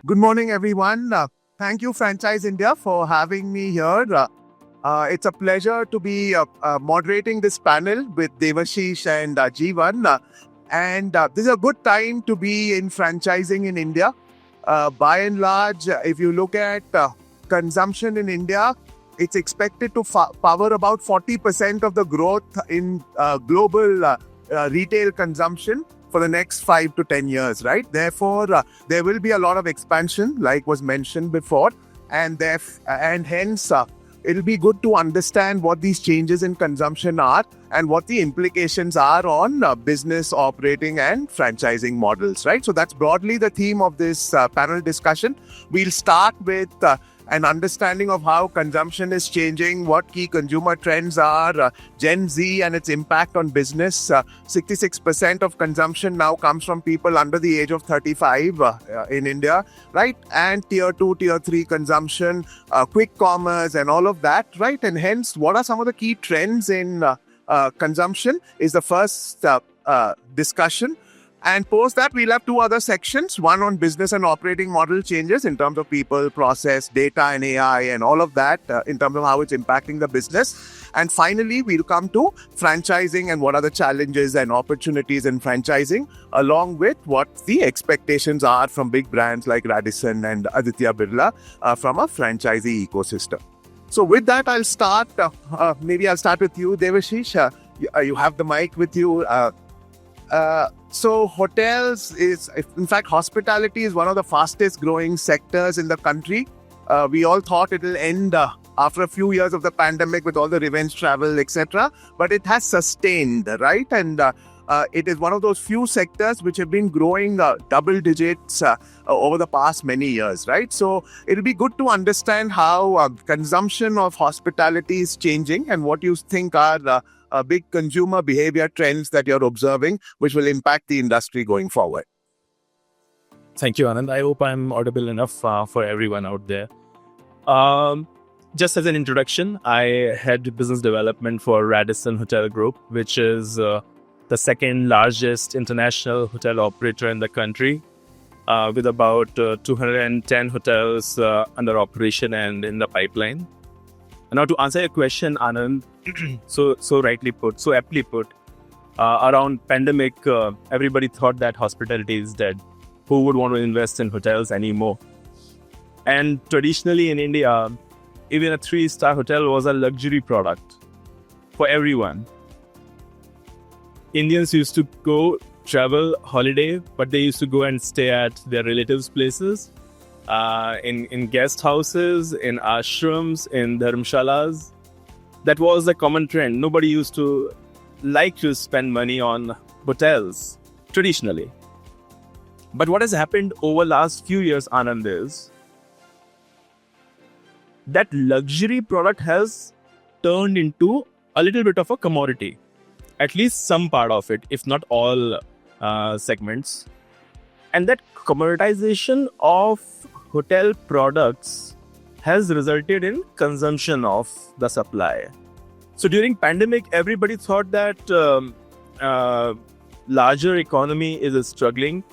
Good morning, everyone. Thank you, Franchise India, for having me here. It's a pleasure to be moderating this panel with Devashish and Jeevan. This is a good time to be in franchising in India. By and large, if you look at consumption in India, it's expected to power about 40% of the growth in global retail consumption for the next 5 to 10 years, right? Therefore, there will be a lot of expansion, like was mentioned before, and hence it'll be good to understand what these changes in consumption are and what the implications are on business operating and franchising models, right? So that's broadly the theme of this panel discussion. We'll start with an understanding of how consumption is changing, what key consumer trends are, Gen Z and its impact on business. 66% of consumption now comes from people under the age of 35 in India, right? And tier 2, tier 3 consumption, quick commerce and all of that, right? And hence, what are some of the key trends in consumption is the first discussion. And post that, we'll have two other sections, one on business and operating model changes in terms of people, process, data and AI and all of that in terms of how it's impacting the business. And finally, we'll come to franchising and what are the challenges and opportunities in franchising, along with what the expectations are from big brands like Radisson and Aditya Birla from a franchisee ecosystem. So with that, I'll start. Maybe I'll start with you, Devashish. You have the mic with you. So hotels in fact, hospitality is one of the fastest growing sectors in the country. We all thought it will end after a few years of the pandemic with all the revenge travel, etc. But it has sustained, right? And it is one of those few sectors which have been growing double digits over the past many years, right? So it'll be good to understand how consumption of hospitality is changing and what you think are big consumer behavior trends that you're observing, which will impact the industry going forward. Thank you, Anand. I hope I'm audible enough for everyone out there. Just as an introduction, I head business development for Radisson Hotel Group, which is the second largest international hotel operator in the country, with about 210 hotels under operation and in the pipeline. Now, to answer your question, Anand, so aptly put, around pandemic, everybody thought that hospitality is dead. Who would want to invest in hotels anymore? And traditionally in India, even a 3-star hotel was a luxury product for everyone. Indians used to go travel, holiday, but they used to go and stay at their relatives' places. In guest houses, in ashrams, in dharmshalas. That was a common trend. Nobody used to like to spend money on hotels, traditionally. But what has happened over last few years, Anand, is that luxury product has turned into a little bit of a commodity. At least some part of it, if not all segments. And that commoditization of hotel products has resulted in consumption of the supply. So during pandemic, everybody thought that larger economy is struggling.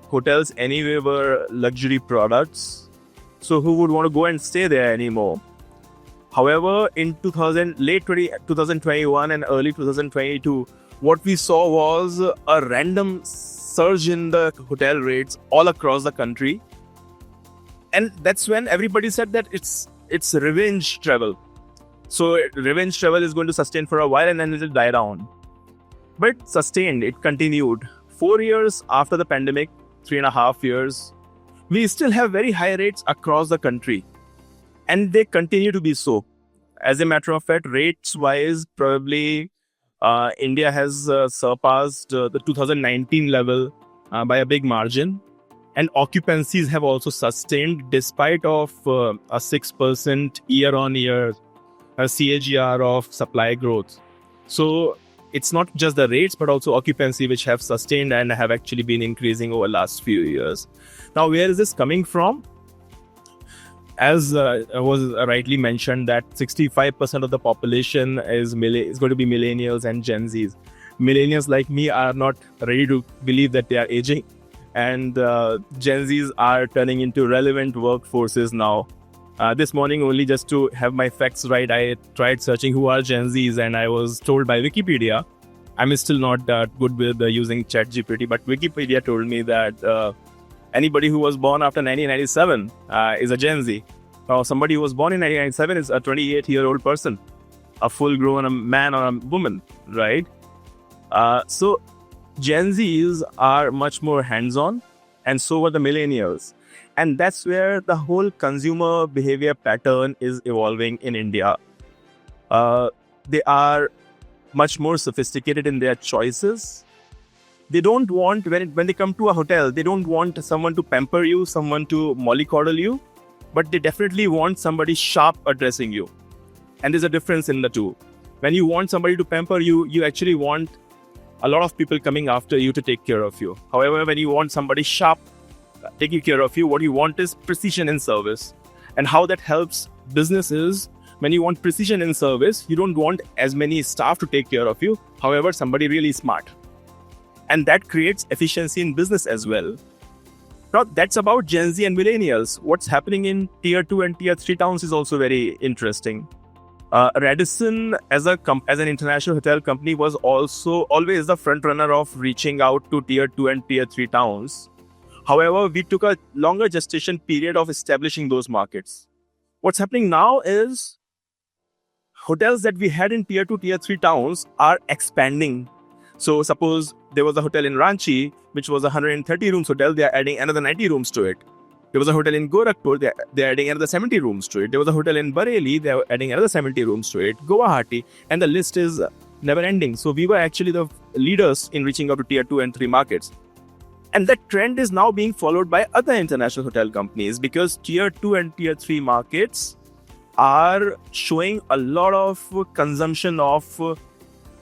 Hotels anyway were luxury products. So who would want to go and stay there anymore? However, in 2021 and early 2022, what we saw was a random surge in the hotel rates all across the country. And that's when everybody said that it's revenge travel. So revenge travel is going to sustain for a while and then it will die down. But sustained, it continued. 4 years after the pandemic, 3.5 years, we still have very high rates across the country. And they continue to be so. As a matter of fact, rates-wise, probably India has surpassed the 2019 level by a big margin. And occupancies have also sustained despite of a 6% year-on-year CAGR of supply growth. So it's not just the rates, but also occupancy, which have sustained and have actually been increasing over the last few years. Now, where is this coming from? As was rightly mentioned, that 65% of the population is going to be millennials and Gen Zs. Millennials like me are not ready to believe that they are aging. and Gen Zs are turning into relevant workforces now. This morning, only just to have my facts right, I tried searching who are Gen Zs, and I was told by Wikipedia. I'm still not that good with using ChatGPT, but Wikipedia told me that anybody who was born after 1997 is a Gen Z. Or somebody who was born in 1997 is a 28-year-old person, a full-grown man or a woman, right? So Gen Zs are much more hands-on, and so are the millennials. And that's where the whole consumer behavior pattern is evolving in India. They are much more sophisticated in their choices. They don't want, when they come to a hotel, they don't want someone to pamper you, someone to mollycoddle you, but they definitely want somebody sharp addressing you. And there's a difference in the two. When you want somebody to pamper you, you actually want a lot of people coming after you to take care of you. However, when you want somebody sharp taking care of you, what you want is precision in service. And how that helps businesses, when you want precision in service, you don't want as many staff to take care of you. However, somebody really smart. And that creates efficiency in business as well. Now, that's about Gen Z and millennials. What's happening in tier 2 and tier 3 towns is also very interesting. Radisson, as an international hotel company, was also always the front runner of reaching out to tier 2 and tier 3 towns. However, we took a longer gestation period of establishing those markets. What's happening now is hotels that we had in tier 2, tier 3 towns are expanding. So suppose there was a hotel in Ranchi, which was a 130 rooms hotel, they are adding another 90 rooms to it. There was a hotel in Gorakhpur, they're adding another 70 rooms to it. There was a hotel in Bareilly, they're adding another 70 rooms to it. Guwahati, and the list is never ending. So we were actually the leaders in reaching out to tier 2 and 3 markets. And that trend is now being followed by other international hotel companies, because tier 2 and tier 3 markets are showing a lot of consumption of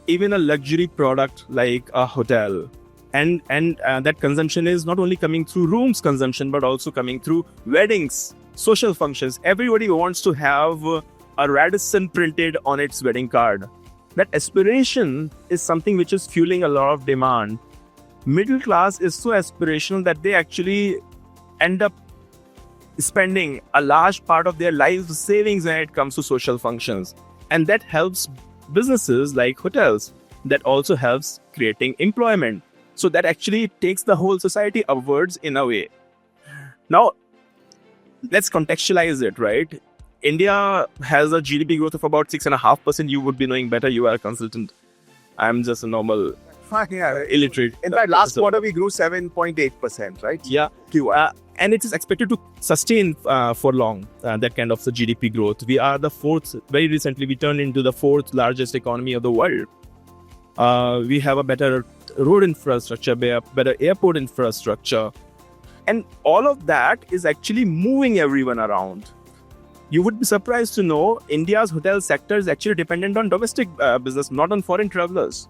even a luxury product like a hotel. And that consumption is not only coming through rooms consumption, but also coming through weddings, social functions. Everybody wants to have a Radisson printed on its wedding card. That aspiration is something which is fueling a lot of demand. Middle class is so aspirational that they actually end up spending a large part of their life savings when it comes to social functions. And that helps businesses like hotels. That also helps creating employment. So that actually takes the whole society upwards in a way. Now, let's contextualize it, right? India has a GDP growth of about 6.5%. You would be knowing better. You are a consultant. I'm just a normal illiterate. In fact, last quarter we grew 7.8%, right? Yeah. And it is expected to sustain for long, that kind of the GDP growth. We are the fourth, very recently we turned into the fourth largest economy of the world. We have a better road infrastructure, better airport infrastructure. And all of that is actually moving everyone around. You would be surprised to know India's hotel sector is actually dependent on domestic business, not on foreign travelers.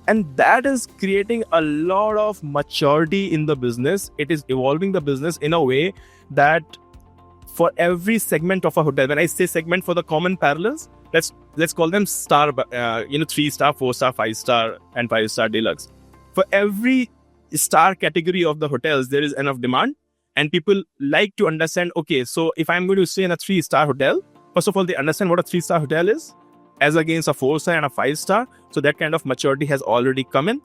And that is creating a lot of maturity in the business. It is evolving the business in a way that for every segment of a hotel, when I say segment for the common parallels, let's call them star, 3-star, 4-star, 5-star, and 5-star deluxe. For every star category of the hotels, there is enough demand, and people like to understand, okay, so if I'm going to stay in a 3-star hotel, first of all, they understand what a 3-star hotel is, as against a 4-star and a 5-star. So that kind of maturity has already come in.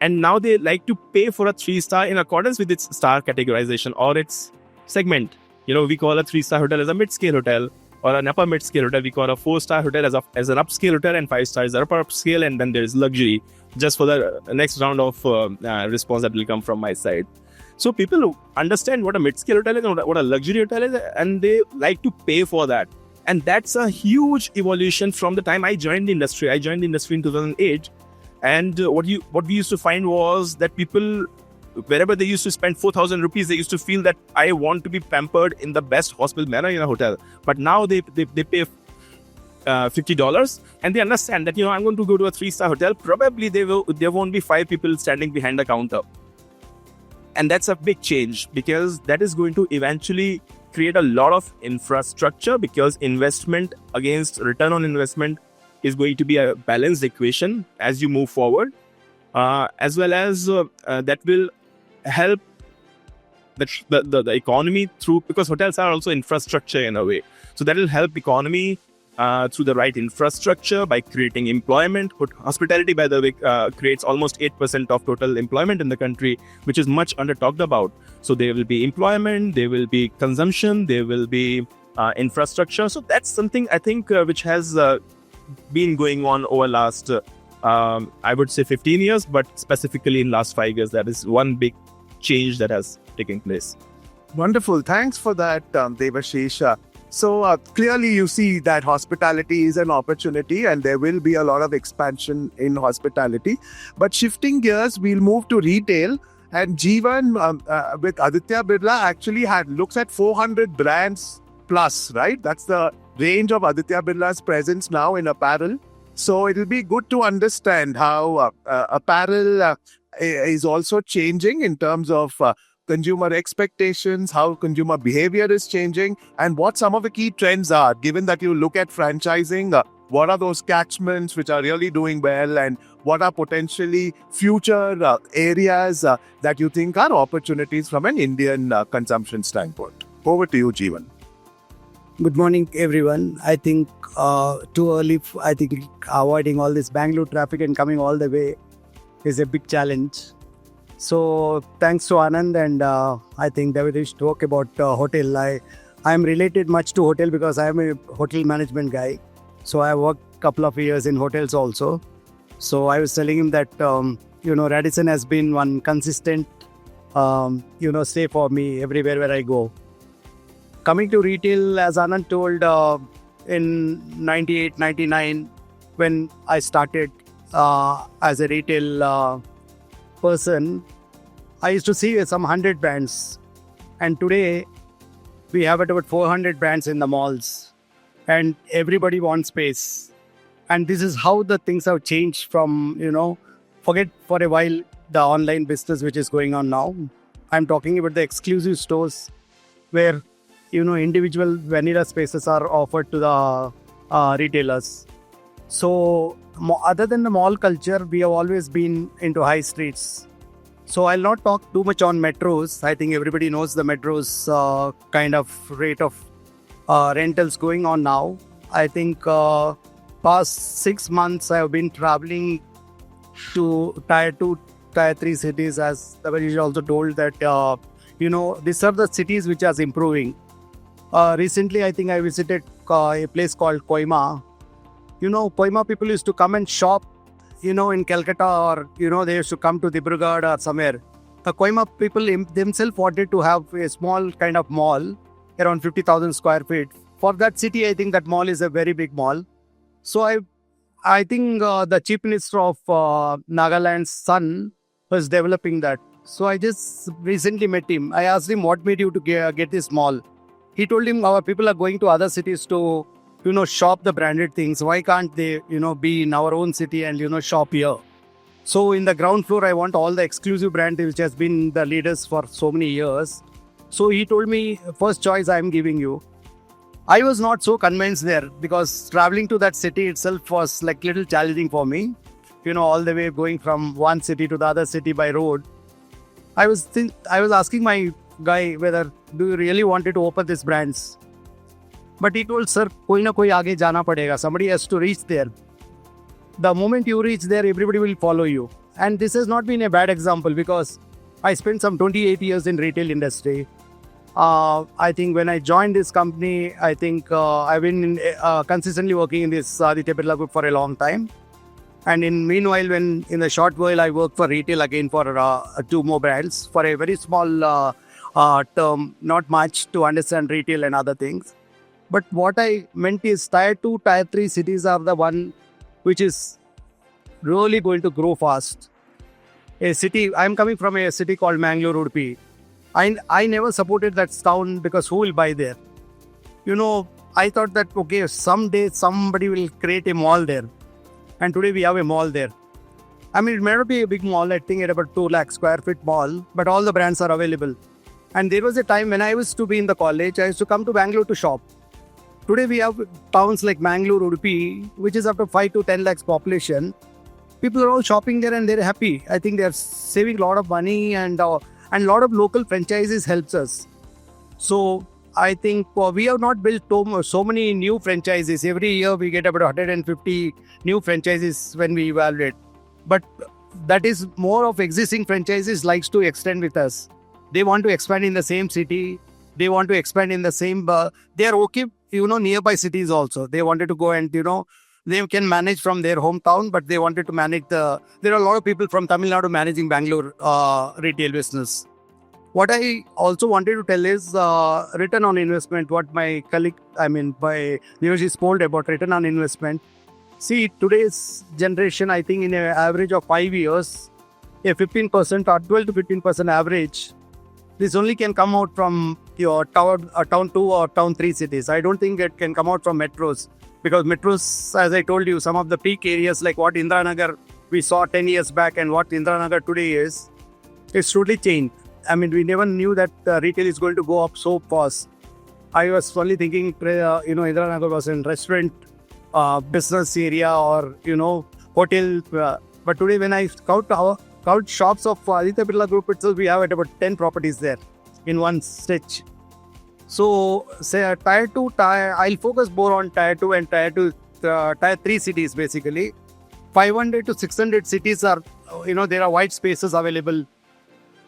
And now they like to pay for a 3-star in accordance with its star categorization or its segment. We call a 3-star hotel as a mid-scale hotel, or an upper mid-scale hotel. We call a 4-star hotel as an upscale hotel, and 5-star is upper upscale, and then there is luxury, just for the next round of response that will come from my side. So people understand what a mid-scale hotel is and what a luxury hotel is, and they like to pay for that. And that's a huge evolution from the time I joined the industry. I joined the industry in 2008. And what we used to find was that people, wherever they used to spend 4,000 rupees, they used to feel that I want to be pampered in the best possible manner in a hotel. But now they pay $50, and they understand that, I'm going to go to a 3-star hotel. Probably there won't be 5 people standing behind the counter. And that's a big change, because that is going to eventually create a lot of infrastructure, because investment against return on investment is going to be a balanced equation as you move forward, as well as that will help the economy through, because hotels are also infrastructure in a way. So that will help economy through the right infrastructure by creating employment. Hospitality, by the way, creates almost 8% of total employment in the country, which is much under talked about. So there will be employment, there will be consumption, there will be infrastructure. So that's something I think which has been going on over last, I would say 15 years, but specifically in last 5 years, that is one big change that has taken place. Wonderful. Thanks for that, Devashish. So clearly you see that hospitality is an opportunity and there will be a lot of expansion in hospitality. But shifting gears, we'll move to retail. And Jeevan with Aditya Birla actually looks at 400 brands plus, right? That's the range of Aditya Birla's presence now in apparel. So it'll be good to understand how apparel is also changing in terms of consumer expectations, how consumer behavior is changing, and what some of the key trends are. Given that you look at franchising, what are those catchments which are really doing well, and what are potentially future areas that you think are opportunities from an Indian consumption standpoint? Over to you, Jeevan. Good morning, everyone. I think too early. I think avoiding all this Bangalore traffic and coming all the way is a big challenge. So thanks to Anand and I think Davashish talk about hotel. I am related much to hotel because I am a hotel management guy. So I worked a couple of years in hotels also. So I was telling him that Radisson has been one consistent stay for me everywhere where I go. Coming to retail, as Anand told, in 98, 99, when I started as a retail person, I used to see some 100 brands. And today, we have about 400 brands in the malls. And everybody wants space. And this is how the things have changed from, forget for a while the online business which is going on now. I'm talking about the exclusive stores where individual vanilla spaces are offered to the retailers. So other than the mall culture, we have always been into high streets. So I'll not talk too much on metros. I think everybody knows the metros kind of rate of rentals going on now. I think past 6 months I have been traveling to tier 2, tier 3 cities, as Davashish also told that these are the cities which are improving. Recently, I think I visited a place called Kohima. Kohima people used to come and shop, in Calcutta, or, they used to come to Dibrugarh or somewhere. The Kohima people themselves wanted to have a small kind of mall, around 50,000 square feet. For that city, I think that mall is a very big mall. So I think the chief minister of Nagaland's son was developing that. So I just recently met him. I asked him, what made you to get this mall? He told him, our people are going to other cities to, shop the branded things. Why can't they, be in our own city and, shop here? So in the ground floor, I want all the exclusive brand which has been the leaders for so many years. So he told me, first choice I am giving you. I was not so convinced there because traveling to that city itself was like little challenging for me. All the way going from one city to the other city by road. I was asking my guy whether do you really wanted to open these brands. But he told, sir, koi na koi aage jana padega. Somebody has to reach there. The moment you reach there, everybody will follow you. And this has not been a bad example because I spent some 28 years in retail industry. I think when I joined this company, I think I've been consistently working in this Aditya Birla Group for a long time. And meanwhile, when in the short while, I worked for retail again for 2 more brands for a very small term, not much to understand retail and other things. But what I meant is tier 2, tier 3 cities are the one which is really going to grow fast. A city, I'm coming from a city called Bangalore, Udupi. I never supported that town because who will buy there? I thought that, okay, someday somebody will create a mall there. And today we have a mall there. I mean, it may not be a big mall, I think at about 2 lakh square feet mall, but all the brands are available. And there was a time when I used to be in the college, I used to come to Bangalore to shop. Today we have towns like Bangalore, Udupi, which is up to 5 to 10 lakhs population. People are all shopping there and they're happy. I think they're saving a lot of money and And a lot of local franchises helps us. So I think we have not built so many new franchises. Every year we get about 150 new franchises when we evaluate. But that is more of existing franchises likes to extend with us. They want to expand in the same city. They want to expand in the same, they are okay, nearby cities also. They wanted to go and, they can manage from their hometown, but they wanted to manage there are a lot of people from Tamil Nadu managing Bangalore retail business. What I also wanted to tell is return on investment, what my colleague, by Devashish spoke about return on investment. See, today's generation, I think in an average of 5 years, a 15% or 12 to 15% average, this only can come out from your town 2 or town 3 cities. I don't think it can come out from metros, because metros, as I told you, some of the peak areas like what Indiranagar we saw 10 years back and what Indiranagar today is, it's totally changed. We never knew that retail is going to go up so fast. I was only thinking, Indiranagar was in restaurant, business area or, hotel. But today when I count shops of Aditya Birla Group itself, we have at about 10 properties there in one stretch. So, say tier 2, I'll focus more on tier 2 and tier 3 cities basically. 500 to 600 cities are, there are white spaces available.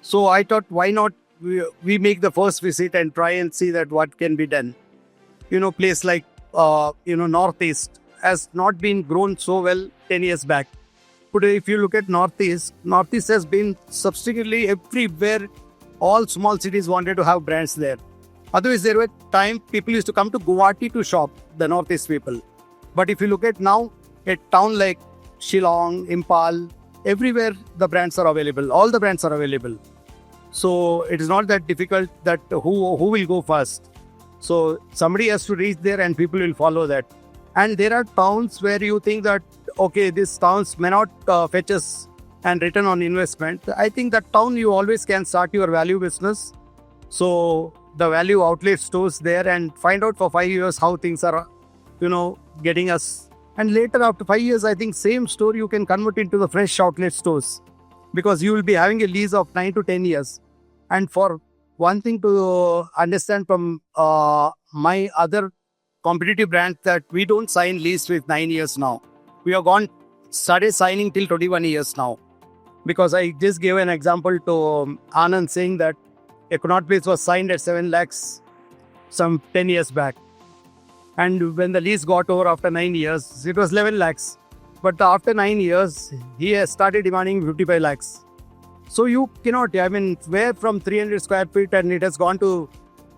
So I thought, why not we make the first visit and try and see that what can be done. Place like, Northeast has not been grown so well 10 years back. Today, if you look at Northeast has been substantially everywhere. All small cities wanted to have brands there. Otherwise, there were time people used to come to Guwahati to shop, the Northeast people. But if you look at now, a town like Shillong, Impal, everywhere the brands are available. All the brands are available. So it is not that difficult that who will go first. So somebody has to reach there and people will follow that. And there are towns where you think that, okay, these towns may not fetch us and return on investment. I think that town you always can start your value business. So the value outlet stores there and find out for 5 years how things are, getting us. And later after 5 years, I think same store you can convert into the fresh outlet stores, because you will be having a lease of 9 to 10 years. And for one thing to understand from my other competitive brands, that we don't sign lease with 9 years now. We have started signing till 21 years now. Because I just gave an example to Anand saying that a Connaught Place was signed at 7 lakhs some 10 years back. And when the lease got over after 9 years, it was 11 lakhs. But after 9 years, he has started demanding 55 lakhs. So you cannot, where from 300 square feet and it has gone to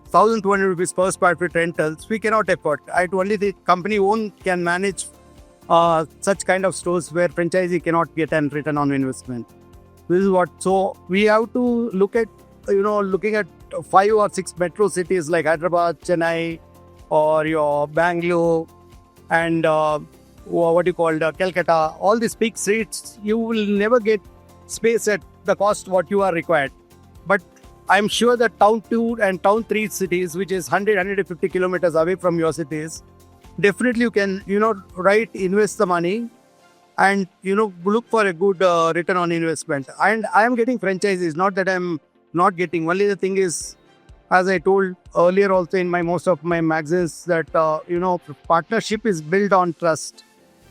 1,200 rupees per square feet rentals, we cannot afford. Only the company own can manage such kind of stores where franchisee cannot get an return on investment. This is what, so we have to look at, looking at 5 or 6 metro cities like Hyderabad, Chennai, or your Bangalore, and Calcutta, all these big streets, you will never get space at the cost what you are required. But I'm sure that town 2 and town 3 cities, which is 150 kilometers away from your cities, definitely you can, invest the money and, look for a good return on investment. And I am getting franchises, not that I'm not getting. Only the thing is, as I told earlier also in most of my magazines, that, partnership is built on trust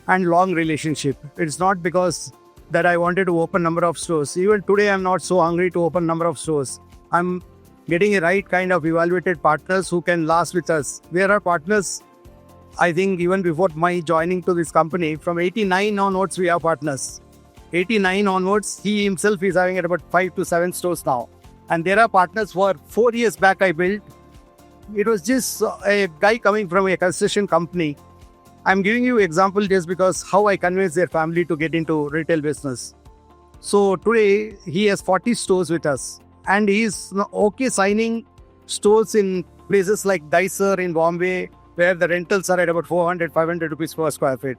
and long relationship. It's not because that I wanted to open number of stores. Even today, I'm not so hungry to open number of stores. I'm getting a right kind of evaluated partners who can last with us. There are partners, I think even before my joining to this company, from 89 onwards, we have partners. 89 onwards, he himself is having about 5 to 7 stores now. And there are partners for 4 years back I built. It was just a guy coming from a construction company. I'm giving you example just because how I convinced their family to get into retail business. So today he has 40 stores with us, and he's okay signing stores in places like Daisar in Bombay, where the rentals are at about 400, 500 rupees per square feet.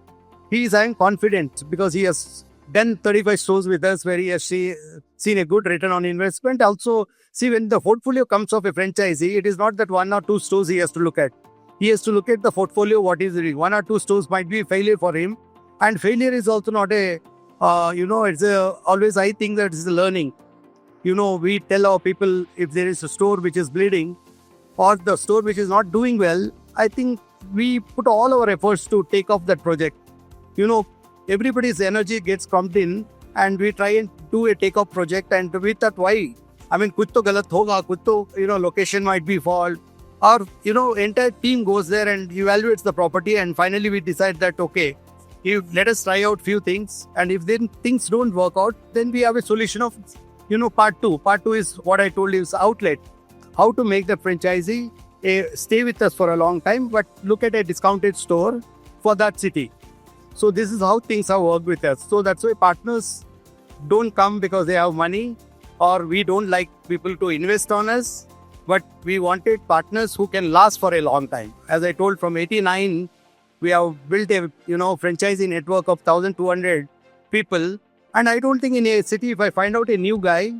He is having confidence because he has done 35 stores with us where he has seen a good return on investment. Also, see, when the portfolio comes of a franchisee, it is not that 1 or 2 stores he has to look at. He has to look at the portfolio, what is doing. 1 or 2 stores might be a failure for him. And failure is also not a, it's always I think that it's a learning. we tell our people if there is a store which is bleeding or the store which is not doing well, I think we put all our efforts to take off that project. Everybody's energy gets pumped in and we try and do a take-off project, and with that, why? I mean, kuch to galat hoga, kuch to, location might be fault, or, entire team goes there and evaluates the property, and finally we decide that, okay, let us try out few things, and if then things don't work out, then we have a solution of, part two. Part two is what I told you is outlet. How to make the franchisee stay with us for a long time, but look at a discounted store for that city. So this is how things have worked with us. So that's why partners don't come because they have money, or we don't like people to invest on us, but we wanted partners who can last for a long time. As I told, from 89, we have built a franchisee network of 1,200 people. And I don't think in a city, if I find out a new guy,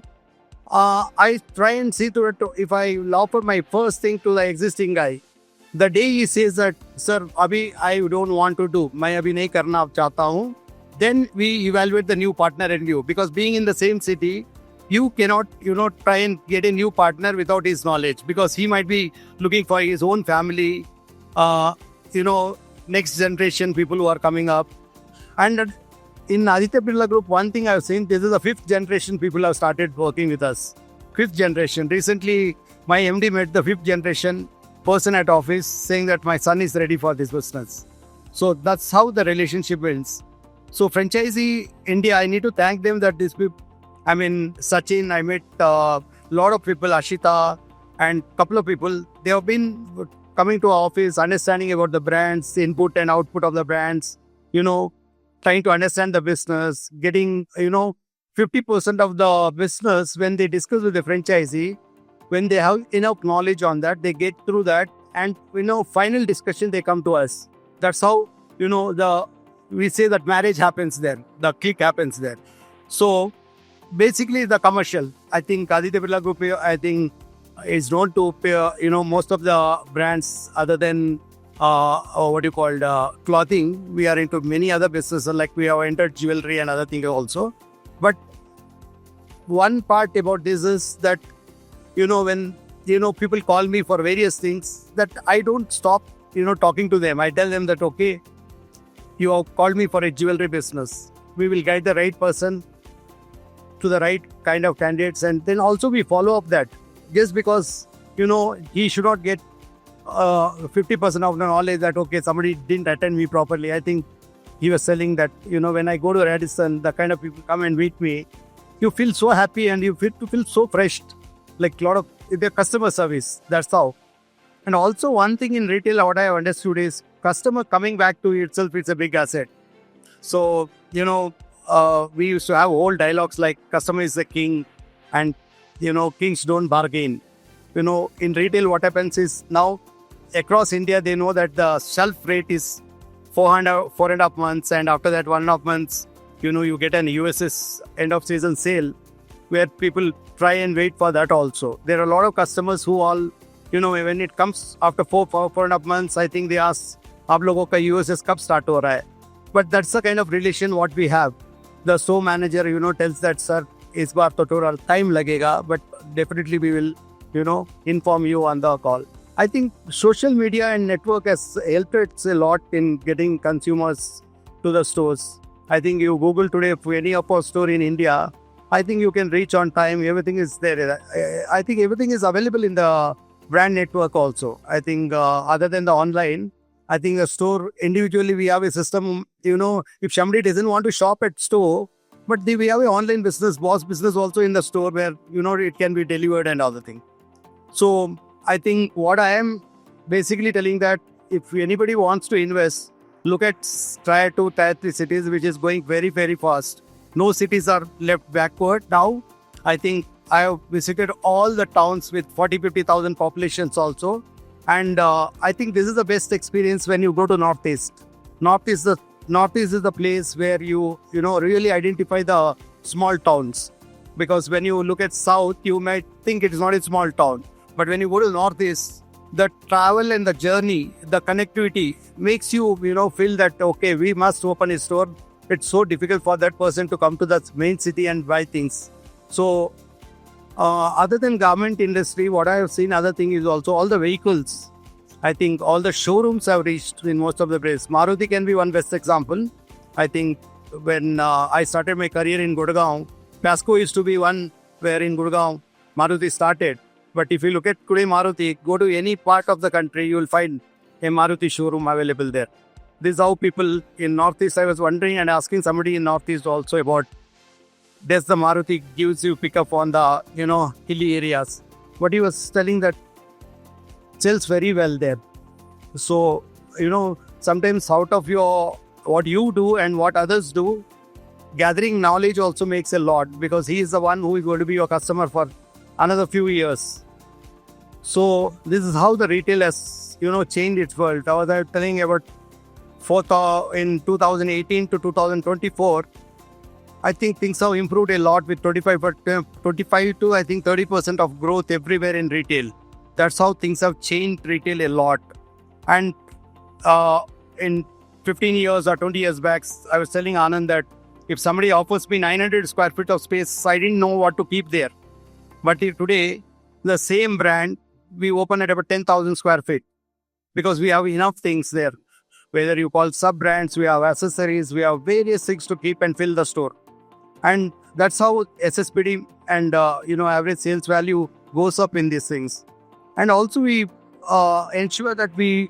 I try and see to it if I offer my first thing to the existing guy. The day he says that, sir, abhi I don't want to do, main abhi nahi karna chahta hu, then we evaluate the new partner and you. Because being in the same city, you cannot, try and get a new partner without his knowledge, because he might be looking for his own family, next generation people who are coming up. And in Aditya Birla Group, one thing I've seen, this is the 5th generation people have started working with us. 5th generation. Recently, my MD met the 5th generation person at office saying that my son is ready for this business. So that's how the relationship builds. So franchisee India, I need to thank them that these people, Sachin, I met a lot of people, Ashita and couple of people. They have been coming to our office, understanding about the brands, the input and output of the brands, trying to understand the business, getting, 50% of the business when they discuss with the franchisee. When they have enough knowledge on that, they get through that, and final discussion, they come to us. That's how, we say that marriage happens there, the click happens there. So basically the commercial, I think Aditya Birla Group, is known to pay, most of the brands other than clothing. We are into many other businesses, like we have entered jewelry and other things also. But one part about this is that, when, people call me for various things, that I don't stop, talking to them. I tell them that, okay, you have called me for a jewelry business. We will guide the right person to the right kind of candidates. And then also we follow up that. Just because, he should not get 50% of the knowledge that, okay, somebody didn't attend me properly. I think he was selling that, when I go to Radisson, the kind of people come and meet me, you feel so happy and you feel so fresh. Like a lot of their customer service. That's how. And also one thing in retail, what I have understood is customer coming back to itself, it's a big asset. So, we used to have whole dialogues like customer is the king and, kings don't bargain. In retail, what happens is now across India, they know that the shelf rate is 4.5 months. And after that 1.5 months, you get an USS end of season sale where people try and wait for that also. There are a lot of customers who all, when it comes after 4.5 months, I think they ask, "Aap logo ka USS kab start ho raha hai?" But that's the kind of relation what we have. The store manager, tells that, "Sir, is baar to thoda time lagega, but definitely we will, inform you on the call." I think social media and network has helped us a lot in getting consumers to the stores. I think you Google today for any of our store in India, I think you can reach on time. Everything is there. I think everything is available in the brand network also. I think other than the online, I think a store individually, we have a system, if somebody doesn't want to shop at store, but we have an online business, boss business also in the store where, it can be delivered and other thing. So I think what I am basically telling that if anybody wants to invest, look at tier 2, tier 3 cities, which is going very, very fast. No cities are left backward now. I think I have visited all the towns with 40-50,000 populations also. And I think this is the best experience when you go to Northeast. Northeast is the place where you really identify the small towns. Because when you look at South, you might think it is not a small town. But when you go to Northeast, the travel and the journey, the connectivity makes you, feel that, okay, we must open a store. It's so difficult for that person to come to the main city and buy things. So Other than garment industry, what I have seen, other thing is also all the vehicles. I think all the showrooms have reached in most of the places. Maruti can be one best example. I think when I started my career in Gurgaon, Pasco used to be one where in Gurgaon Maruti started. But if you look at today Maruti, go to any part of the country, you will find a Maruti showroom available there. This is how people in Northeast, I was wondering and asking somebody in Northeast also about, does the Maruti gives you pick up on the, hilly areas. But he was telling that sells very well there. So, sometimes out of what you do and what others do, gathering knowledge also makes a lot, because he is the one who is going to be your customer for another few years. So this is how the retail has, changed its world. I was telling about in 2018 to 2024, I think things have improved a lot with 25 to I think 30% of growth everywhere in retail. That's how things have changed retail a lot. And in 15 years or 20 years back, I was telling Anand that if somebody offers me 900 square feet of space, I didn't know what to keep there. But today, the same brand, we open at about 10,000 square feet because we have enough things there. Whether you call sub-brands, we have accessories, we have various things to keep and fill the store. And that's how SSPD and, average sales value goes up in these things. And also we ensure that we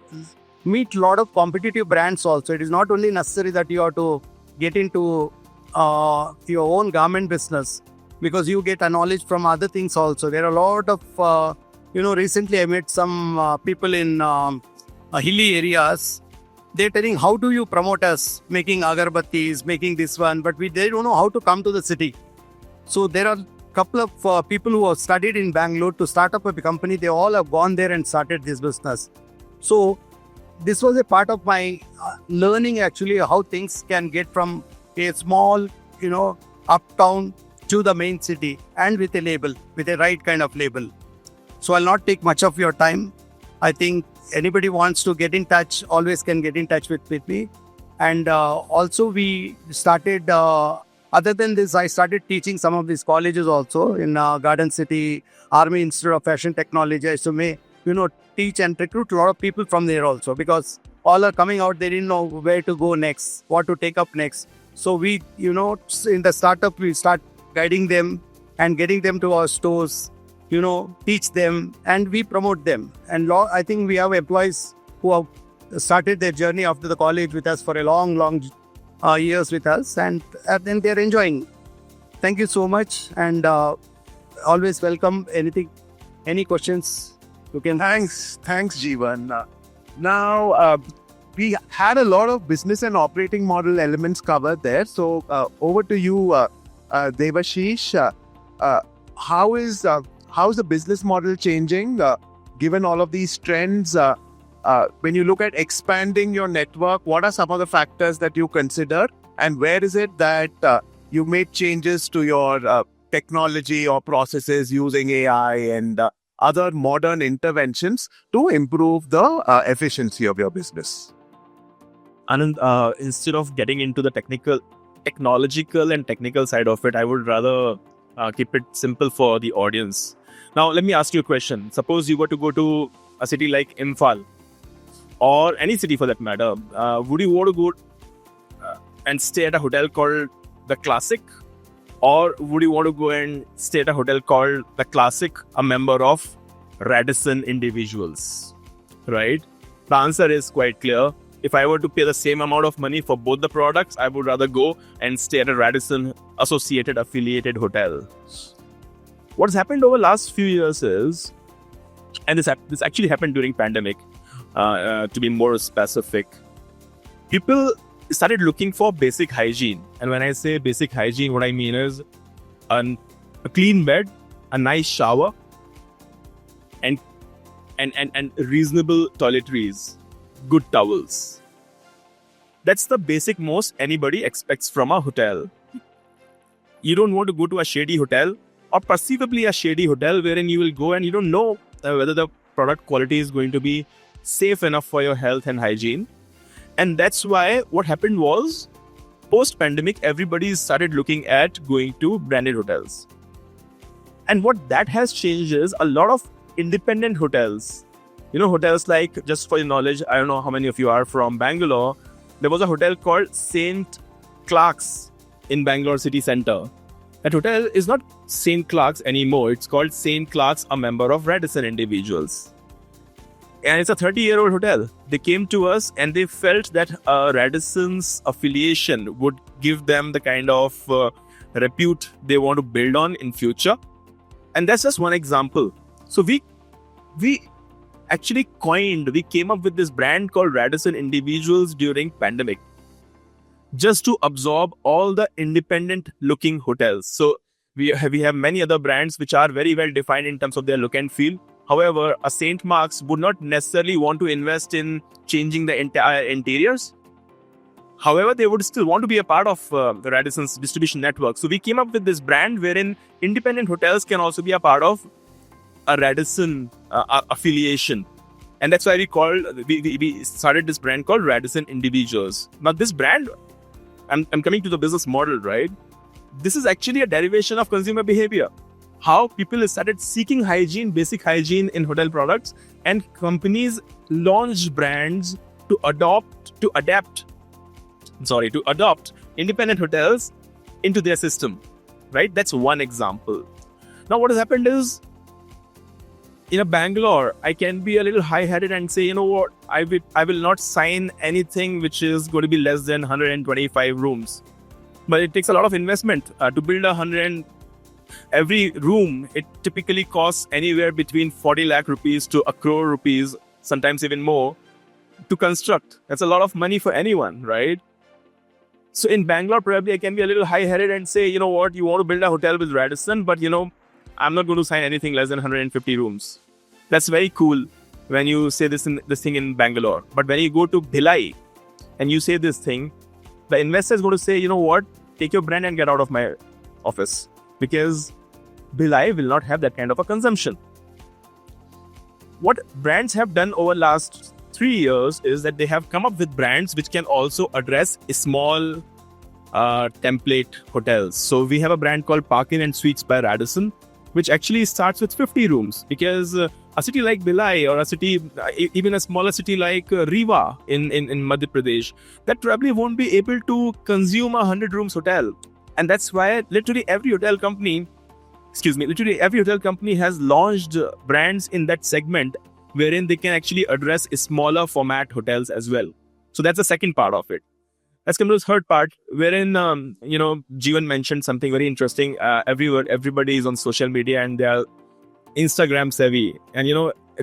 meet a lot of competitive brands also. It is not only necessary that you have to get into your own garment business, because you get a knowledge from other things also. There are a lot of, recently I met some people in hilly areas. They're telling, how do you promote us making agarbattis, making this one, but they don't know how to come to the city. So there are a couple of people who have studied in Bangalore to start up a company. They all have gone there and started this business. So this was a part of my learning actually how things can get from a small, uptown to the main city, and with a label, with a right kind of label. So I'll not take much of your time. I think anybody wants to get in touch, always can get in touch with me. And also we started, other than this, I started teaching some of these colleges also in Garden City, Army Institute of Fashion Technology. I used to teach and recruit a lot of people from there also, because all are coming out, they didn't know where to go next, what to take up next. So we, in the startup, we start guiding them and getting them to our stores, teach them, and we promote them. And I think we have employees who have started their journey after the college with us for a long years with us, and then they're enjoying. Thank you so much, and always welcome any questions you can. Thanks, Jeevan. Now, we had a lot of business and operating model elements covered there. So over to you, Devashish. How's the business model changing given all of these trends? When you look at expanding your network, what are some of the factors that you consider, and where is it that you made changes to your technology or processes using AI and other modern interventions to improve the efficiency of your business? Anand, instead of getting into the technological and technical side of it, I would rather keep it simple for the audience. Now, let me ask you a question. Suppose you were to go to a city like Imphal, or any city for that matter, would you want to go and stay at a hotel called The Classic? Or would you want to go and stay at a hotel called The Classic, a member of Radisson Individuals? Right? The answer is quite clear. If I were to pay the same amount of money for both the products, I would rather go and stay at a Radisson associated affiliated hotel. What's happened over the last few years is, and this actually happened during pandemic, to be more specific, people started looking for basic hygiene. And when I say basic hygiene, what I mean is a clean bed, a nice shower, and reasonable toiletries, good towels. That's the basic most anybody expects from a hotel. You don't want to go to a shady hotel, or perceivably a shady hotel, wherein you will go and you don't know whether the product quality is going to be safe enough for your health and hygiene. And that's why what happened was, post-pandemic, everybody started looking at going to branded hotels. And what that has changed is a lot of independent hotels. Hotels like, just for your knowledge, I don't know how many of you are from Bangalore. There was a hotel called St. Clark's in Bangalore city center. That hotel is not St. Clark's anymore. It's called St. Clark's, a member of Radisson Individuals. And it's a 30-year-old hotel. They came to us and they felt that Radisson's affiliation would give them the kind of repute they want to build on in future. And that's just one example. So we actually we came up with this brand called Radisson Individuals during pandemic, just to absorb all the independent looking hotels. So we have many other brands which are very well defined in terms of their look and feel. However, a St. Mark's would not necessarily want to invest in changing the entire interiors. However, they would still want to be a part of the Radisson's distribution network. So we came up with this brand wherein independent hotels can also be a part of a Radisson affiliation. And that's why we started this brand called Radisson Individuals. Now this brand, I'm coming to the business model, right? This is actually a derivation of consumer behavior. How people started seeking hygiene, basic hygiene in hotel products, and companies launched brands to adopt independent hotels into their system, right? That's one example. Now what has happened is, in Bangalore, I can be a little high-headed and say, you know what, I will not sign anything which is going to be less than 125 rooms. But it takes a lot of investment to build 100. Every room, it typically costs anywhere between 40 lakh rupees to 1 crore rupees, sometimes even more, to construct. That's a lot of money for anyone, right? So in Bangalore, probably I can be a little high-headed and say, you know what, you want to build a hotel with Radisson, but I'm not going to sign anything less than 150 rooms. That's very cool when you say this thing in Bangalore. But when you go to Bhilai and you say this thing, the investor is going to say, you know what, take your brand and get out of my office. Because Bhilai will not have that kind of a consumption. What brands have done over last 3 years is that they have come up with brands which can also address small template hotels. So we have a brand called Park Inn and Suites by Radisson, which actually starts with 50 rooms, because a city like Bhilai, or a city, even a smaller city like Rewa in Madhya Pradesh, that probably won't be able to consume a 100 rooms hotel. And that's why literally every hotel company has launched brands in that segment wherein they can actually address smaller format hotels as well. So that's the second part of it. Let's come to the third part, wherein, Jeevan mentioned something very interesting. Everybody is on social media and they are Instagram savvy. And,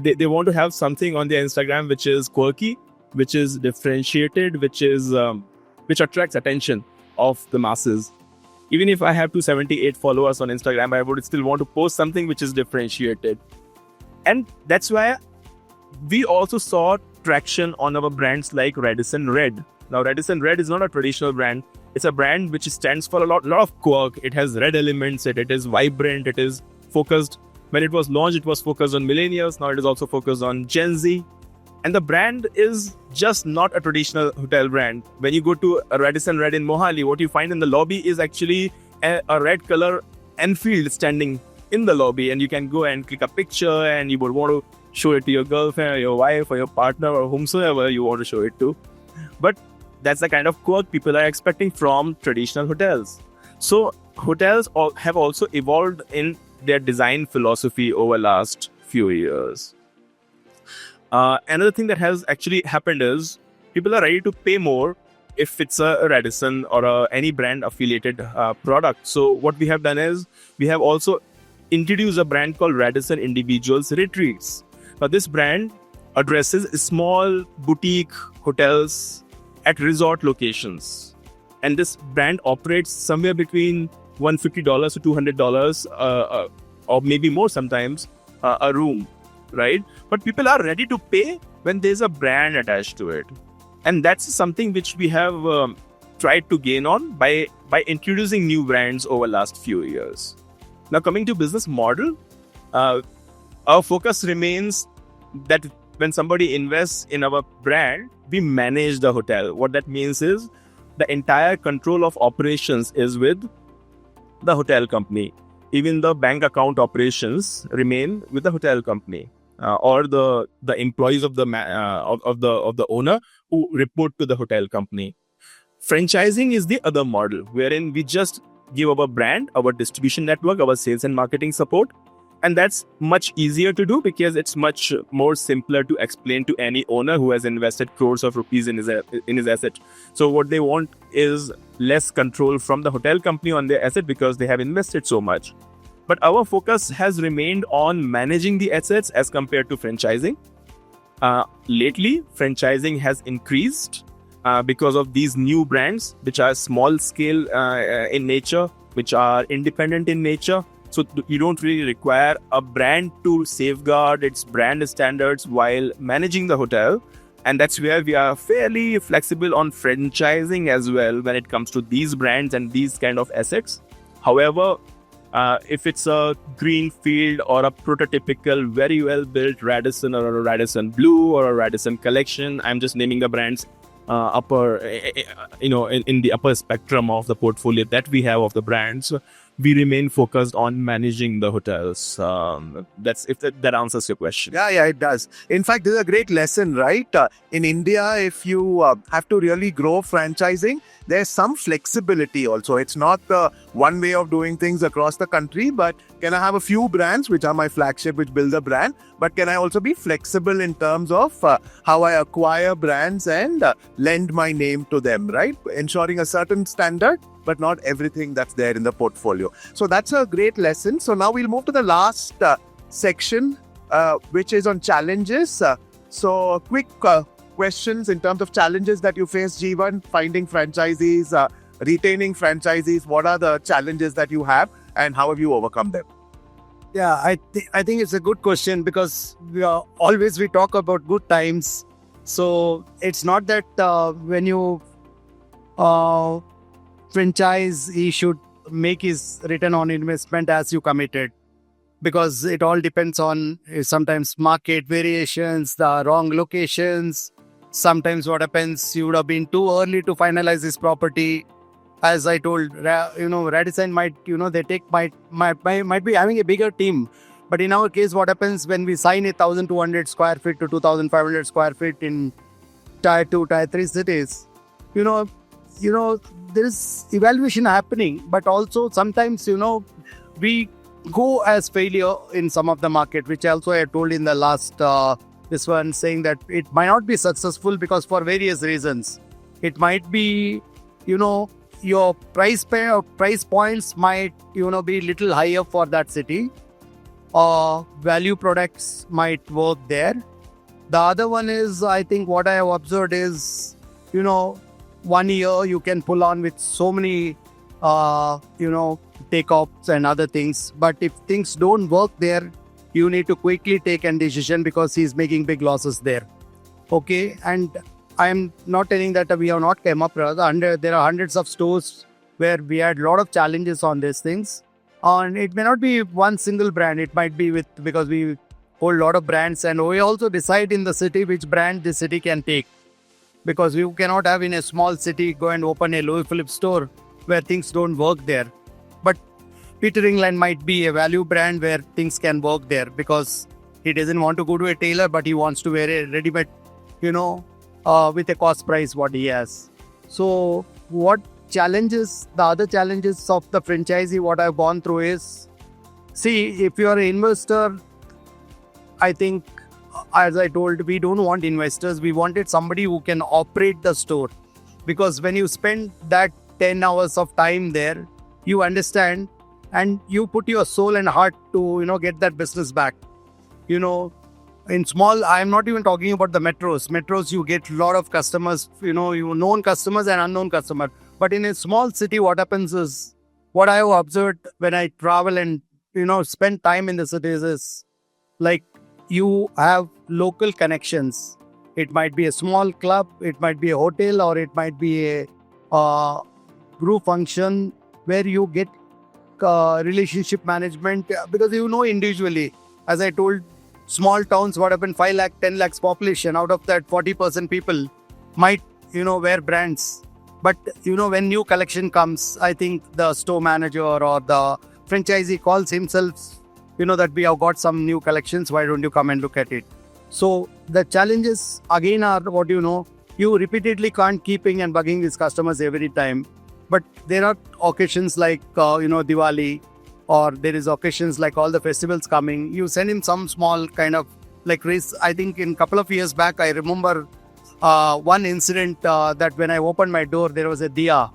they want to have something on their Instagram which is quirky, which is differentiated, which attracts attention of the masses. Even if I have 278 followers on Instagram, I would still want to post something which is differentiated. And that's why we also saw traction on our brands like Radisson Red. Now, Radisson Red is not a traditional brand. It's a brand which stands for a lot of quirk. It has red elements. It is vibrant. It is focused. When it was launched, it was focused on millennials. Now it is also focused on Gen Z. And the brand is just not a traditional hotel brand. When you go to a Radisson Red in Mohali, what you find in the lobby is actually a red color Enfield standing in the lobby. And you can go and click a picture and you would want to show it to your girlfriend or your wife or your partner or whomsoever you want to show it to. But that's the kind of quirk people are expecting from traditional hotels. So hotels have also evolved in their design philosophy over last few years. Another thing that has actually happened is people are ready to pay more if it's a Radisson or any brand affiliated product. So what we have done is we have also introduced a brand called Radisson Individuals Retreats. Now this brand addresses small boutique hotels at resort locations. And this brand operates somewhere between $150 to $200 or maybe more sometimes a room, right? But people are ready to pay when there's a brand attached to it. And that's something which we have tried to gain on by introducing new brands over last few years. Now coming to business model, our focus remains that when somebody invests in our brand, we manage the hotel. What that means is the entire control of operations is with the hotel company. even the bank account operations remain with the hotel company or the employees of the of the owner who report to the hotel company. Franchising is the other model wherein we just give our brand, our distribution network, our sales and marketing support. And that's much easier to do because it's much more simpler to explain to any owner who has invested crores of rupees in his asset. So what they want is less control from the hotel company on their asset because they have invested so much. But our focus has remained on managing the assets as compared to franchising. Lately, franchising has increased because of these new brands, which are small scale in nature, which are independent in nature. So you don't really require a brand to safeguard its brand standards while managing the hotel. And that's where we are fairly flexible on franchising as well when it comes to these brands and these kind of assets. However, if it's a greenfield or a prototypical, very well built Radisson or a Radisson Blue or a Radisson Collection, I'm just naming the brands in the upper spectrum of the portfolio that we have of the brands, we remain focused on managing the hotels. That's if that answers your question. Yeah, it does. In fact, this is a great lesson, right? In India, if you have to really grow franchising, there's some flexibility also. It's not the one way of doing things across the country, but can I have a few brands which are my flagship, which build the brand? But can I also be flexible in terms of how I acquire brands and lend my name to them, right? Ensuring a certain standard, but not everything that's there in the portfolio. So that's a great lesson. So now we'll move to the last section, which is on challenges. So quick questions in terms of challenges that you face, Jeevan, finding franchisees, retaining franchisees. What are the challenges that you have and how have you overcome them? Yeah, I think it's a good question because we talk about good times. So it's not that when you franchise, he should make his return on investment as you committed, because it all depends on sometimes market variations, the wrong locations. Sometimes what happens, you would have been too early to finalize this property. As I told, Radisson might be having a bigger team. But in our case, what happens when we sign 1,200 square feet to 2,500 square feet in tier 2, tier 3 cities, there is evaluation happening, but also sometimes, we go as failure in some of the market, which also I told in the last, this one, saying that it might not be successful because for various reasons. It might be, your price points might, be little higher for that city, or value products might work there. The other one is, I think what I have observed is, 1 year you can pull on with so many, takeoffs and other things. But if things don't work there, you need to quickly take a decision because he's making big losses there. Okay, and I'm not telling that we have not come up. Rather, there are hundreds of stores where we had a lot of challenges on these things. And it may not be one single brand. It might be because we hold a lot of brands, and we also decide in the city which brand the city can take. Because you cannot have in a small city go and open a Louis Philippe store where things don't work there. But Peter England might be a value brand where things can work there because he doesn't want to go to a tailor, but he wants to wear a ready-made, with a cost price what he has. So what challenges, the other challenges of the franchisee, what I've gone through is, see, if you're an investor, I think, as I told, we don't want investors. We wanted somebody who can operate the store. Because when you spend that 10 hours of time there, you understand and you put your soul and heart to, get that business back. In small, I'm not even talking about the metros. Metros, you get a lot of customers, known customers and unknown customers. But in a small city, what happens is, what I have observed when I travel and, spend time in the cities is, like, you have local connections. It might be a small club, it might be a hotel, or it might be a group function where you get relationship management because individually. As I told, small towns, what happened, 5 lakh, 10 lakhs population, out of that 40% people might, wear brands. But, when new collection comes, I think the store manager or the franchisee calls himself, that we have got some new collections. Why don't you come and look at it? So the challenges again are what you repeatedly can't keeping and bugging these customers every time. But there are occasions like, Diwali, or there is occasions like all the festivals coming. You send him some small kind of like race. I think in a couple of years back, I remember one incident that when I opened my door, there was a diya.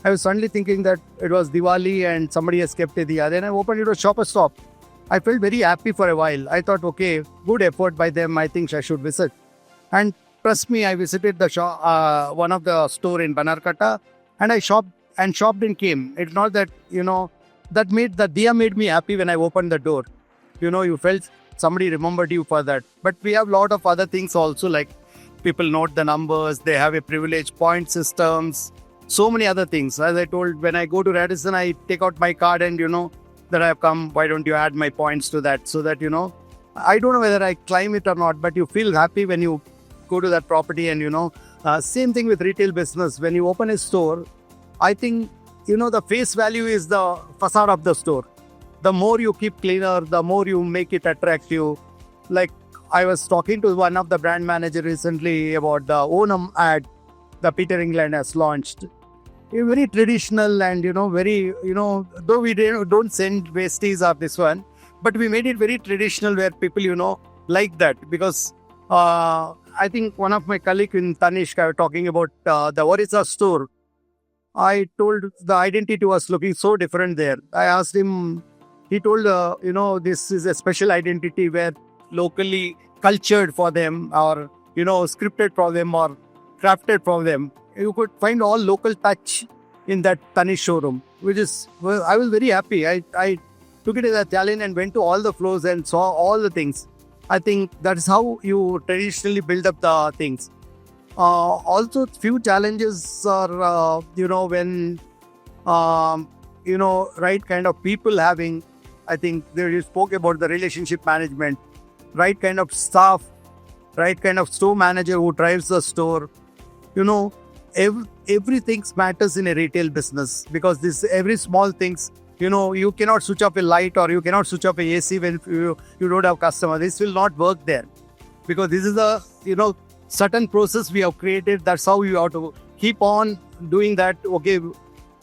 I was suddenly thinking that it was Diwali and somebody has kept a diya. Then I opened it, was Shopper Stop. I felt very happy for a while. I thought, okay, good effort by them. I think I should visit. And trust me, I visited the shop, one of the store in Banarkata, and I shopped and came. It's not that, that diya made me happy when I opened the door. You felt somebody remembered you for that. But we have a lot of other things also, like people note the numbers, they have a privilege point systems, so many other things. As I told, when I go to Radisson, I take out my card and, that I have come, why don't you add my points to that? So that, I don't know whether I climb it or not, but you feel happy when you go to that property. And, same thing with retail business. When you open a store, I think, the face value is the facade of the store. The more you keep cleaner, the more you make it attractive. Like I was talking to one of the brand manager recently about the Onam ad that Peter England has launched. Very traditional and, very, though we don't send wasties of this one, but we made it very traditional where people, like that. Because I think one of my colleagues in Tanishq was talking about the Orissa store. I told the identity was looking so different there. I asked him, he told, this is a special identity where locally cultured for them or, scripted for them or crafted for them. You could find all local touch in that Tanishq showroom, which is, I was very happy. I took it as a challenge and went to all the floors and saw all the things. I think that's how you traditionally build up the things. Also, few challenges are, when, right kind of people having, I think there you spoke about the relationship management, right kind of staff, right kind of store manager who drives the store. Everything matters in a retail business because every small things, you cannot switch off a light or you cannot switch off a AC when you don't have customer. This will not work there because this is a, certain process we have created. That's how you have to keep on doing that. Okay,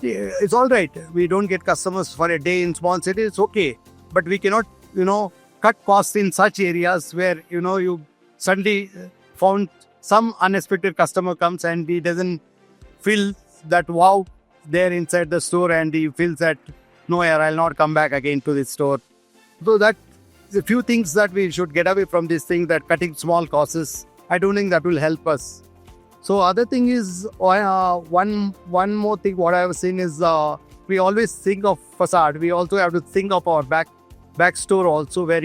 it's all right. We don't get customers for a day in small cities. It's okay. But we cannot, cut costs in such areas where, you suddenly found some unexpected customer comes and he doesn't feel that wow there inside the store and he feels that no, I'll not come back again to this store. So that a few things that we should get away from this thing, that cutting small costs. I don't think that will help us. So other thing is one more thing what I was saying is we always think of facade. We also have to think of our back store also where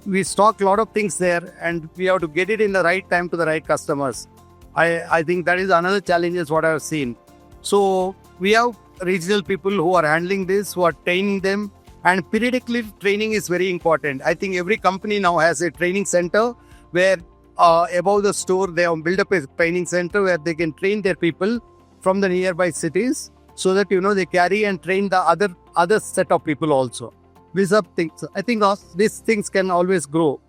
we stock a lot of things there and we have to get it in the right time to the right customers. I think that is another challenge is what I have seen. So we have regional people who are handling this, who are training them, and periodically training is very important. I think every company now has a training center where above the store they have built up a training center where they can train their people from the nearby cities so that they carry and train the other set of people also. These are things. I think these things can always grow.